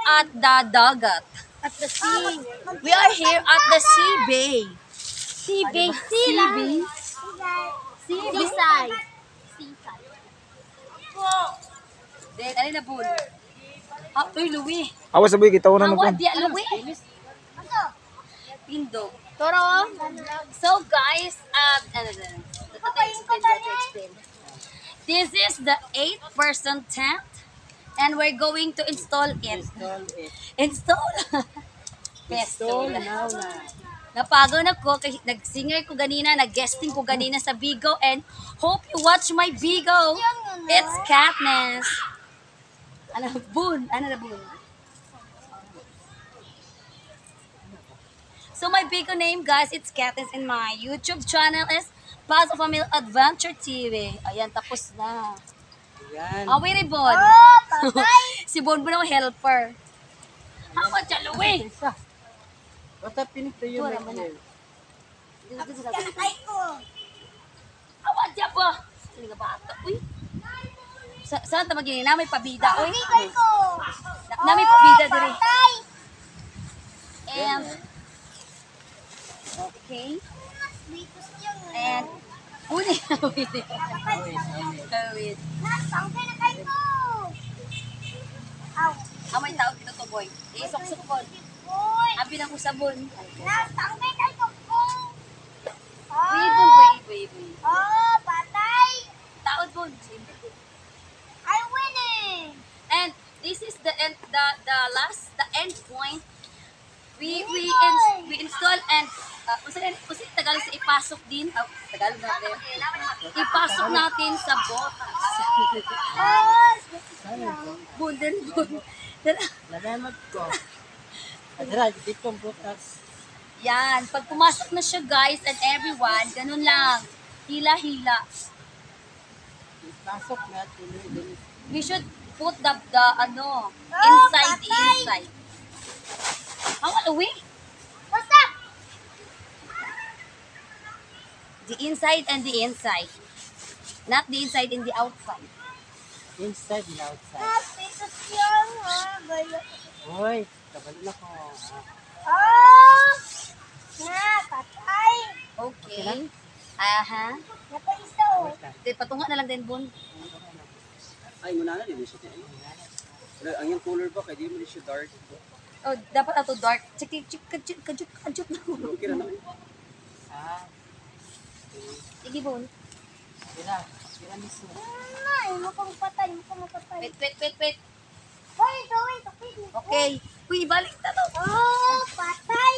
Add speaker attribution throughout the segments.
Speaker 1: at the dagat.
Speaker 2: At the sea.
Speaker 1: We are here at the sea bay.
Speaker 2: Sea bay. Sea bay. Seaside. Seaside.
Speaker 1: Then, alin na po? Ah, uy, Louie.
Speaker 3: Awas sabi kita na
Speaker 1: Awa,
Speaker 3: po.
Speaker 1: di, Louie. Pindog.
Speaker 2: Toro.
Speaker 1: So, guys, explain. This is the 8-person tent. And we're going to install it. Install? Install now na. Napagaw na ko, kasi nag-singer ko ganina, nag-guesting ko ganina sa Bigo, and hope you watch my Bigo. It's Katniss. Ano, Boon? Ano na Boon? So my Bigo name, guys, it's Katniss, and my YouTube channel is Plaza Family Adventure TV. Ayan, tapos na.
Speaker 3: Yan.
Speaker 1: Awi rin, Bon.
Speaker 2: Oh, patay.
Speaker 1: Si Bon Bon ang helper. Ako, Chaluwi.
Speaker 3: Basta pinito yun.
Speaker 2: Patay ko.
Speaker 1: Awa, diya ba? Hindi ka bata. Uy. Saan ta magiging? Namay pabida. Uy.
Speaker 2: Patay ko.
Speaker 1: Namay pabida diri.
Speaker 2: Patay.
Speaker 1: And, okay.
Speaker 2: Litos yun.
Speaker 1: And, uni. Awit.
Speaker 2: Nasangkay na kayo ko. Aw.
Speaker 1: Amay tao dito to, boy. Isok-sok ko.
Speaker 2: Boy.
Speaker 1: Abi na ko sabon.
Speaker 2: Nasangkay kayo ko.
Speaker 1: Uy, Bon, boy, boy, boy.
Speaker 2: Oh, patay.
Speaker 1: Taod, Bon.
Speaker 2: I winning.
Speaker 1: And this is the end, the end point. We install and kasi Tagalog sa ipasok din. Tagalog natin. Ipasok natin sa botas. Bun.
Speaker 3: Nalamat ko. Adra, di kong butas.
Speaker 1: Yan. Pag pumasok na siya, guys, and everyone, ganun lang. Hila-hila.
Speaker 3: Pasok natin.
Speaker 1: We should put the inside the inside. How we?
Speaker 2: What's up?
Speaker 1: The inside and the inside. Not the inside and the outside.
Speaker 3: Inside and outside.
Speaker 2: Litos yun. Gaya.
Speaker 3: Hoy, kabalo na ko.
Speaker 2: Oh. Na, patay.
Speaker 1: Okay. Aha.
Speaker 2: Napaisa oh.
Speaker 1: Patunga na lang din, Bon.
Speaker 4: Ay, muna na din siya. Ang yung color ba, kaya di mo siya dark.
Speaker 1: Oh, dapat ato dark. Kajut na.
Speaker 4: Okay na naman.
Speaker 1: Sige, Bon.
Speaker 3: Kira mismo.
Speaker 2: Ay, mukhang patay.
Speaker 1: Wait.
Speaker 2: Hoy, gawin.
Speaker 1: Okay. Uy, balik na to.
Speaker 2: Oh, patay.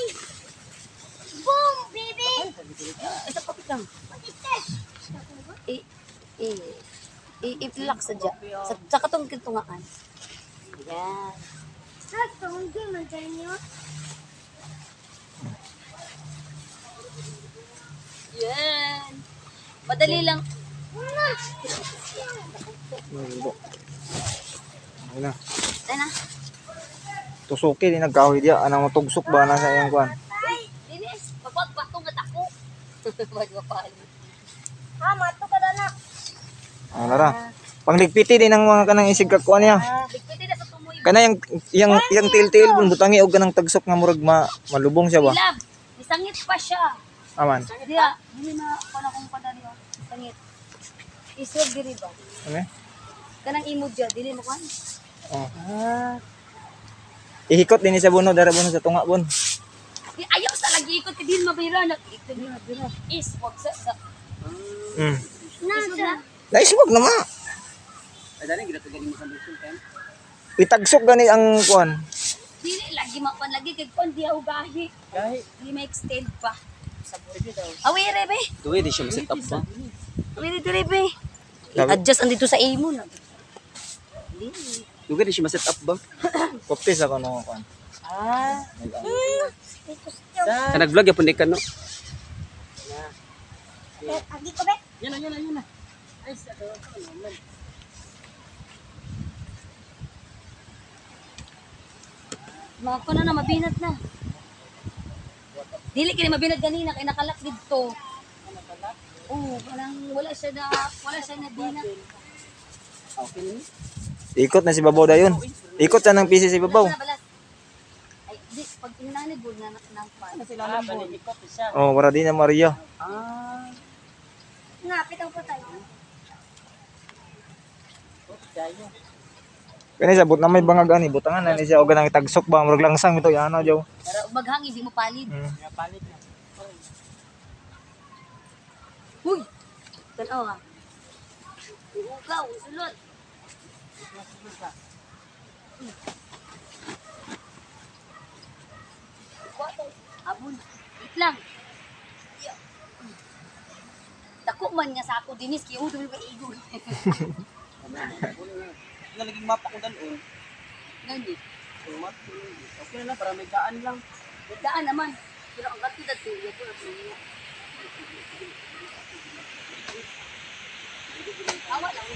Speaker 2: Boom, baby.
Speaker 1: Isa pa lang.
Speaker 2: What is this?
Speaker 1: I-lock sa dyan. Sa katong kintungaan. Yan.
Speaker 2: Nasa, hindi maganda.
Speaker 1: Yan. Madali lang.
Speaker 3: Ano na.
Speaker 1: Ay na.
Speaker 3: Tusuki din nagkahoy dia. Anang tugsok ba na sa iyang kwan?
Speaker 1: Dinis. Bato nga ako. Magpapahal.
Speaker 2: Mato ka na na.
Speaker 3: Ano ra? Pangligpiti din ang mga kanang isig kakuan niya.
Speaker 1: Ligpiti na sa tumoy.
Speaker 3: Kana yang til-til bun butangi og kanang tagsok nga murag malubong siya ba?
Speaker 1: Love. Isangit pa siya.
Speaker 3: Aman.
Speaker 1: Diya. Dili na ako na kung padali. Isangit. Isog diri ba?
Speaker 3: Ano?
Speaker 1: Kanang imo dyan. Dili mo kan?
Speaker 3: Oh. Ihikot din sa buno dara buno sa tunga bun.
Speaker 1: Ayaw sa lagi ikot. Dili mabira. Is. Wag sa. Isog na.
Speaker 3: Naiswag na ma.
Speaker 4: Ay, dali, ginagawa galing mo sa lusong kan.
Speaker 3: Itagsok gani ang kwan.
Speaker 1: Dili lagi mapan lagi kay kon di ugahi.
Speaker 3: Gahi.
Speaker 1: Di ma-extend pa. Awire be.
Speaker 4: Tuwi, di siya set up ba?
Speaker 1: Awire dire be. I-adjust andito sa imo na.
Speaker 4: Tuwi, di siya set up ba?
Speaker 3: Kopis ako no kwan.
Speaker 2: Litos yun.
Speaker 4: Sa nag-vlog, yapon di ka, no?
Speaker 2: Agi ko, be.
Speaker 4: Yan na. Ay,
Speaker 1: Mga ko na mabinat na. Dili kini mabinat ganina kay nakalak dito. Oo, parang wala siya na binat.
Speaker 4: okay.
Speaker 3: Ikot na si babaw dayon. Ikot sa nang PC si babaw.
Speaker 1: Balas. Yung nanigod na ng pan.
Speaker 4: Ano sila lang po? Ikot siya.
Speaker 3: Oh, wala din na Maria.
Speaker 4: Ah.
Speaker 2: Ngapit ang patay.
Speaker 4: Dayo.
Speaker 3: Kani sa but na may bangag ani butangan na ni siya og ganang tagsok ba murag langsang ito yana jaw.
Speaker 1: Pero maghangin, di mo palid.
Speaker 4: Palit na.
Speaker 1: Uy! Tanaw ha. Ugaw, sulod. Abon. Wait lang. Dako man nga sa ako dinis kay udo ba igo.
Speaker 4: Nga naging mapa ko dalon.
Speaker 1: Gani.
Speaker 4: Okay na para may daan lang.
Speaker 1: Daan naman. Pero ang gato dati ito na siya. Awa lang.